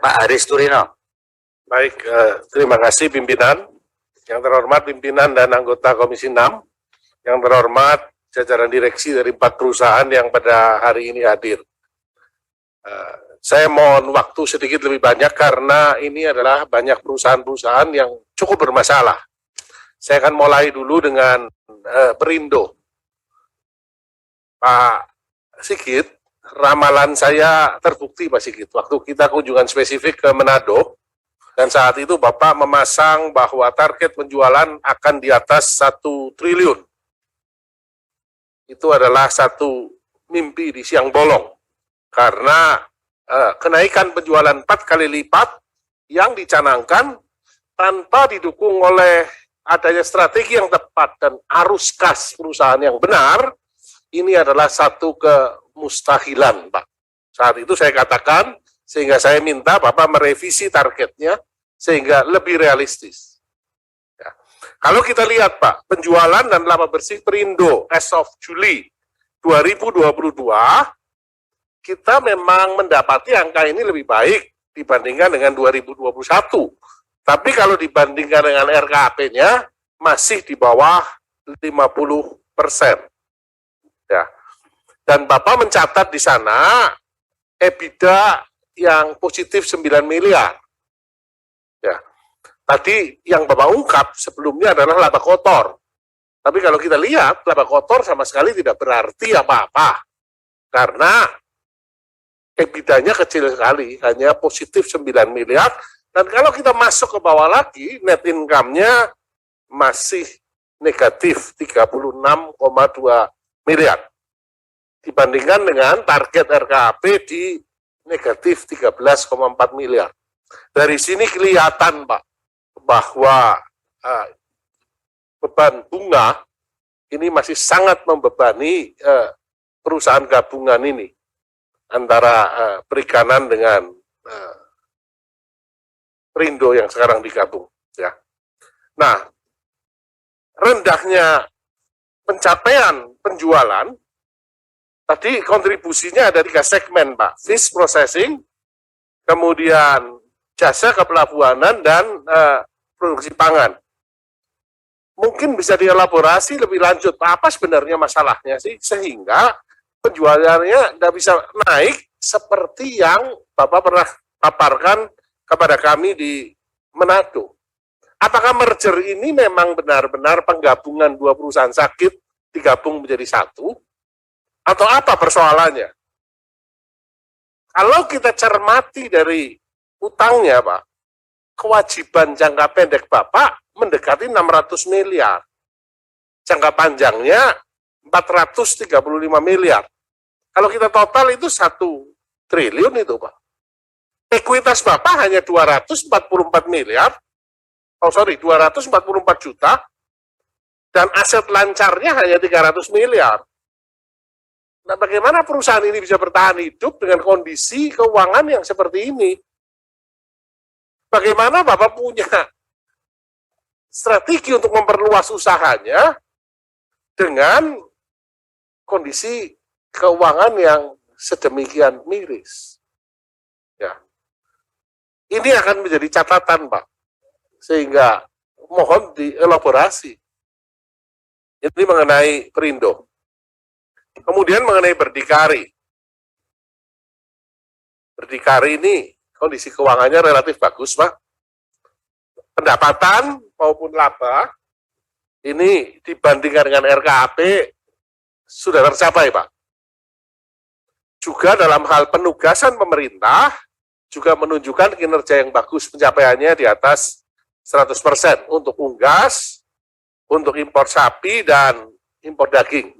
Pak Haris Turino. Baik, terima kasih pimpinan. Yang terhormat pimpinan dan anggota Komisi 6, yang terhormat jajaran direksi dari 4 perusahaan yang pada hari ini hadir. Saya mohon waktu sedikit lebih banyak karena ini adalah banyak perusahaan-perusahaan yang cukup bermasalah. Saya akan mulai dulu dengan Perindo. Pak Sigit, ramalan saya terbukti Pak Sigit. Waktu kita kunjungan spesifik ke Manado, dan saat itu Bapak memasang bahwa target penjualan akan di atas 1 triliun. Itu adalah satu mimpi di siang bolong. Karena kenaikan penjualan 4 kali lipat yang dicanangkan tanpa didukung oleh adanya strategi yang tepat dan arus kas perusahaan yang benar, ini adalah satu kemustahilan, Pak. Saat itu saya katakan, sehingga saya minta Bapak merevisi targetnya sehingga lebih realistis. Ya. Kalau kita lihat Pak, penjualan dan laba bersih Perindo as of Juli 2022, kita memang mendapati angka ini lebih baik dibandingkan dengan 2021. Tapi kalau dibandingkan dengan RKAP-nya, masih di bawah 50%. Ya. Dan Bapak mencatat di sana EBITDA yang positif 9 miliar. Ya. Tadi yang Bapak ungkap sebelumnya adalah laba kotor. Tapi kalau kita lihat, laba kotor sama sekali tidak berarti apa-apa. Karena EBITDA-nya kecil sekali, hanya positif 9 miliar. Dan kalau kita masuk ke bawah lagi, net income-nya masih negatif 36,2 miliar. Dibandingkan dengan target RKAP di negatif 13,4 miliar. Dari sini kelihatan Pak, bahwa beban bunga ini masih sangat membebani perusahaan gabungan ini, antara perikanan dengan Perindo yang sekarang digabung. Ya. Nah, rendahnya pencapaian penjualan, tadi kontribusinya ada 3 segmen, Pak. Fish processing, kemudian jasa kepelabuhanan, dan produksi pangan. Mungkin bisa dielaborasi lebih lanjut, apa sebenarnya masalahnya sih, sehingga penjualannya tidak bisa naik seperti yang Bapak pernah paparkan kepada kami di Manado. Apakah merger ini memang benar-benar penggabungan 2 perusahaan sakit digabung menjadi satu? Atau apa persoalannya? Kalau kita cermati dari utangnya, Pak, kewajiban jangka pendek Bapak mendekati 600 miliar. Jangka panjangnya 435 miliar. Kalau kita total itu 1 triliun itu, Pak. Ekuitas Bapak hanya 244 miliar, 244 juta, dan aset lancarnya hanya 300 miliar. Nah, bagaimana perusahaan ini bisa bertahan hidup dengan kondisi keuangan yang seperti ini? Bagaimana Bapak punya strategi untuk memperluas usahanya dengan kondisi keuangan yang sedemikian miris? Ya. Ini akan menjadi catatan, Pak. Sehingga mohon dielaborasi. Ini mengenai Perindo. Kemudian mengenai Berdikari. Berdikari ini kondisi keuangannya relatif bagus, Pak. Pendapatan maupun laba ini dibandingkan dengan RKAP sudah tercapai, Pak. Juga dalam hal penugasan pemerintah juga menunjukkan kinerja yang bagus, pencapaiannya di atas 100% untuk unggas, untuk impor sapi, dan impor daging.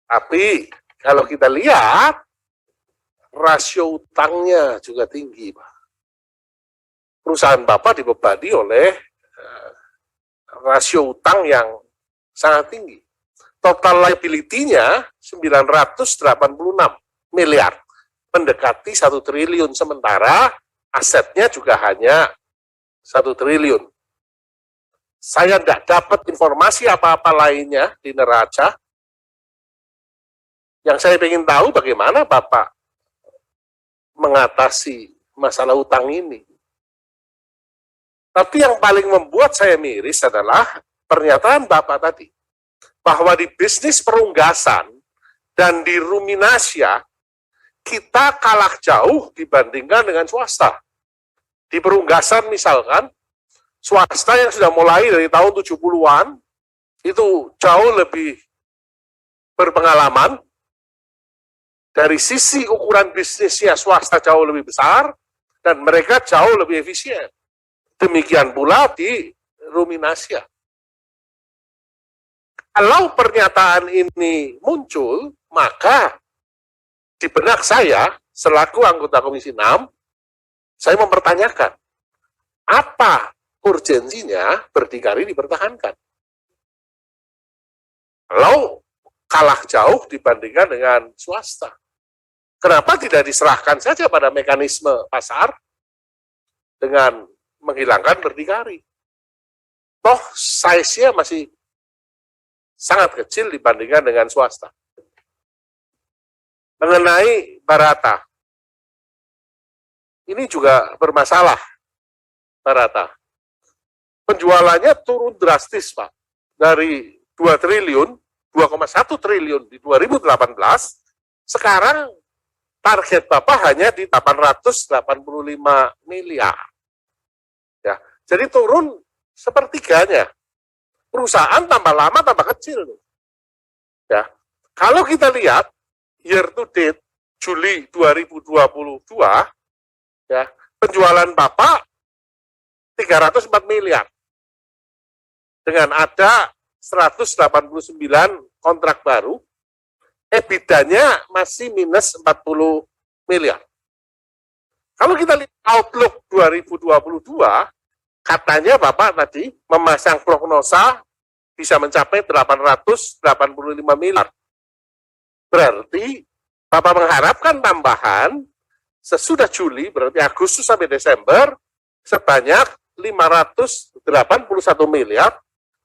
Tapi kalau kita lihat, rasio utangnya juga tinggi, Pak. Perusahaan Bapak dibebani oleh rasio utang yang sangat tinggi. Total liability-nya 986 miliar, mendekati 1 triliun, sementara asetnya juga hanya 1 triliun. Saya tidak dapat informasi apa-apa lainnya di neraca. Yang saya ingin tahu bagaimana Bapak mengatasi masalah utang ini. Tapi yang paling membuat saya miris adalah pernyataan Bapak tadi, bahwa di bisnis perunggasan dan di Ruminasia, kita kalah jauh dibandingkan dengan swasta. Di perunggasan misalkan, swasta yang sudah mulai dari tahun 70-an, itu jauh lebih berpengalaman. Dari sisi ukuran bisnisnya, swasta jauh lebih besar, dan mereka jauh lebih efisien. Demikian pula di Ruminasia. Kalau pernyataan ini muncul, maka di benak saya, selaku anggota Komisi 6, saya mempertanyakan, apa urgensinya berdikari dipertahankan? Kalau kalah jauh dibandingkan dengan swasta, kenapa tidak diserahkan saja pada mekanisme pasar dengan menghilangkan berdikari? Toh size-nya masih sangat kecil dibandingkan dengan swasta. Mengenai Barata, ini juga bermasalah. Barata, penjualannya turun drastis, Pak. Dari 2 triliun, 2,1 triliun di 2018, sekarang target Bapak hanya di 885 miliar. Ya, jadi turun sepertiganya. Perusahaan tambah lama tambah kecil. Ya, kalau kita lihat year to date Juli 2022, ya, penjualan Bapak 304 miliar. Dengan ada 189 kontrak baru, EBITDA-nya masih minus 40 miliar. Kalau kita lihat outlook 2022, katanya Bapak tadi memasang prognosa bisa mencapai 885 miliar. Berarti Bapak mengharapkan tambahan sesudah Juli, berarti Agustus sampai Desember, sebanyak 581 miliar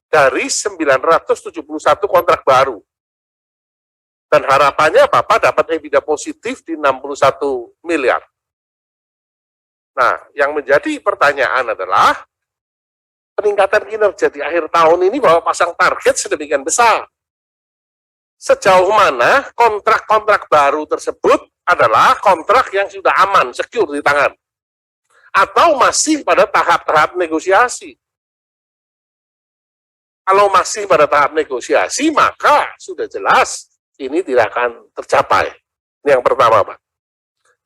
dari 971 kontrak baru. Dan harapannya Bapak dapat EBITDA positif di 61 miliar. Nah, yang menjadi pertanyaan adalah peningkatan kinerja di akhir tahun ini Bapak pasang target sedemikian besar. Sejauh mana kontrak-kontrak baru tersebut adalah kontrak yang sudah aman, secure di tangan? Atau masih pada tahap-tahap negosiasi? Kalau masih pada tahap negosiasi, maka sudah jelas ini tidak akan tercapai. Ini yang pertama, Pak.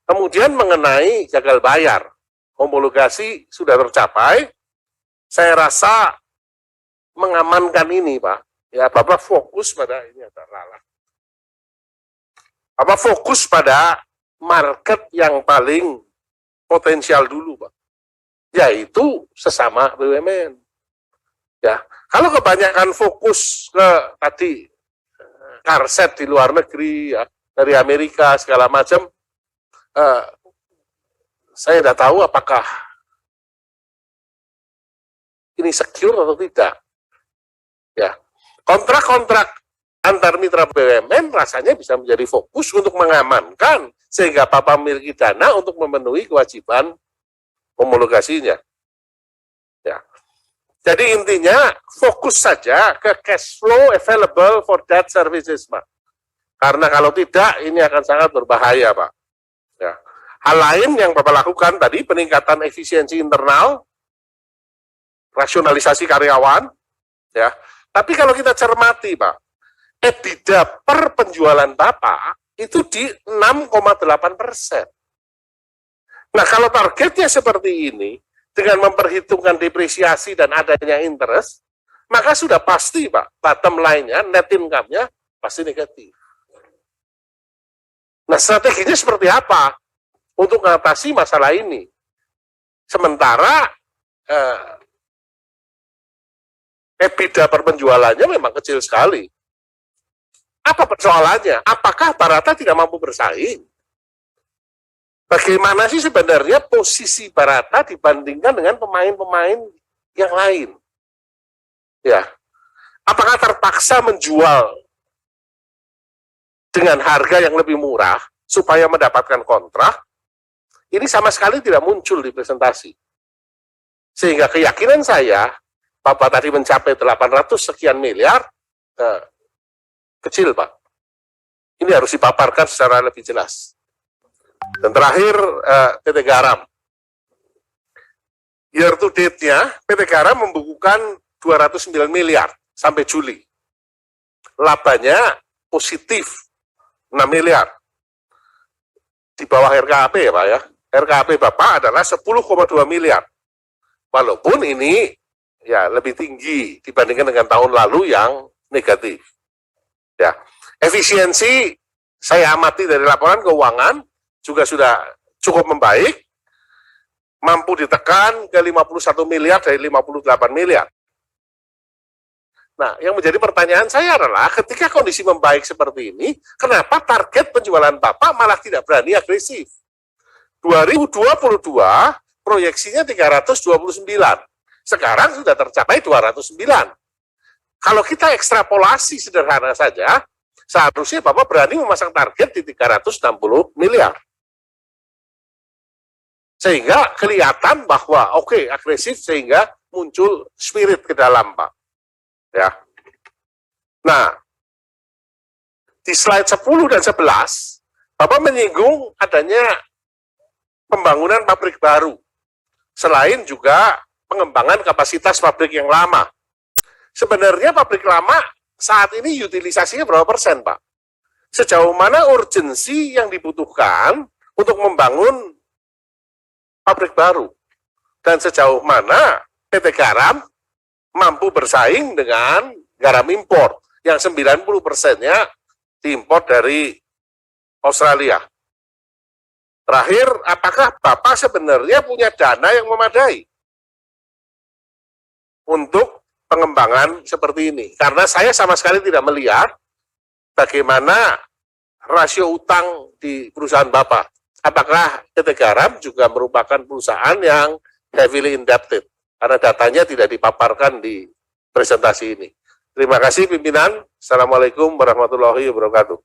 Kemudian mengenai gagal bayar, homologasi sudah tercapai, saya rasa mengamankan ini, Pak. Ya, Bapak fokus pada ini adalah Bapak fokus pada market yang paling potensial dulu, Pak. Yaitu sesama BUMN. Ya, kalau kebanyakan fokus ke tadi karset di luar negeri, ya, dari Amerika segala macam, saya tidak tahu apakah ini secure atau tidak. Ya, kontrak-kontrak antar mitra BUMN rasanya bisa menjadi fokus untuk mengamankan sehingga Bapak memiliki dana untuk memenuhi kewajiban homologasinya. Ya. Jadi intinya fokus saja ke cash flow available for debt services, Pak. Karena kalau tidak ini akan sangat berbahaya, Pak. Ya. Hal lain yang Bapak lakukan tadi peningkatan efisiensi internal, rasionalisasi karyawan, ya. Tapi kalau kita cermati, Pak, EBITDA per penjualan Bapak itu di 6,8%. Nah, kalau targetnya seperti ini, dengan memperhitungkan depresiasi dan adanya interest, maka sudah pasti, Pak, bottom line-nya, net income-nya pasti negatif. Nah, strateginya seperti apa untuk mengatasi masalah ini? Sementara EBITDA per penjualannya memang kecil sekali. Apa persoalannya? Apakah Barata tidak mampu bersaing? Bagaimana sih sebenarnya posisi Barata dibandingkan dengan pemain-pemain yang lain? Ya, apakah terpaksa menjual dengan harga yang lebih murah supaya mendapatkan kontrak, ini sama sekali tidak muncul di presentasi. Sehingga keyakinan saya, Bapak tadi mencapai 800 sekian miliar, kecil Pak. Ini harus dipaparkan secara lebih jelas. Dan terakhir, PT Garam. Year to date-nya, PT Garam membukukan 209 miliar sampai Juli. Labanya positif 6 miliar. Di bawah RKAP ya Pak ya. RKAP Bapak adalah 10,2 miliar. Walaupun ini ya lebih tinggi dibandingkan dengan tahun lalu yang negatif. Ya, efisiensi saya amati dari laporan keuangan juga sudah cukup membaik, mampu ditekan ke 51 miliar dari 58 miliar. Nah, yang menjadi pertanyaan saya adalah ketika kondisi membaik seperti ini, kenapa target penjualan Bapak malah tidak berani agresif? 2022 proyeksinya 329. Sekarang sudah tercapai 209. Kalau kita ekstrapolasi sederhana saja, seharusnya Bapak berani memasang target di 360 miliar. Sehingga kelihatan bahwa oke, agresif sehingga muncul spirit ke dalam Pak. Ya. Nah, di slide 10 dan 11, Bapak menyinggung adanya pembangunan pabrik baru, selain juga pengembangan kapasitas pabrik yang lama. Sebenarnya pabrik lama saat ini utilisasinya berapa persen, Pak? Sejauh mana urgensi yang dibutuhkan untuk membangun pabrik baru? Dan sejauh mana PT Garam mampu bersaing dengan garam impor yang 90%-nya diimpor dari Australia. Terakhir, apakah Bapak sebenarnya punya dana yang memadai untuk pengembangan seperti ini? Karena saya sama sekali tidak melihat bagaimana rasio utang di perusahaan Bapak. Apakah PT Garam juga merupakan perusahaan yang heavily indebted? Karena datanya tidak dipaparkan di presentasi ini. Terima kasih pimpinan. Assalamualaikum warahmatullahi wabarakatuh.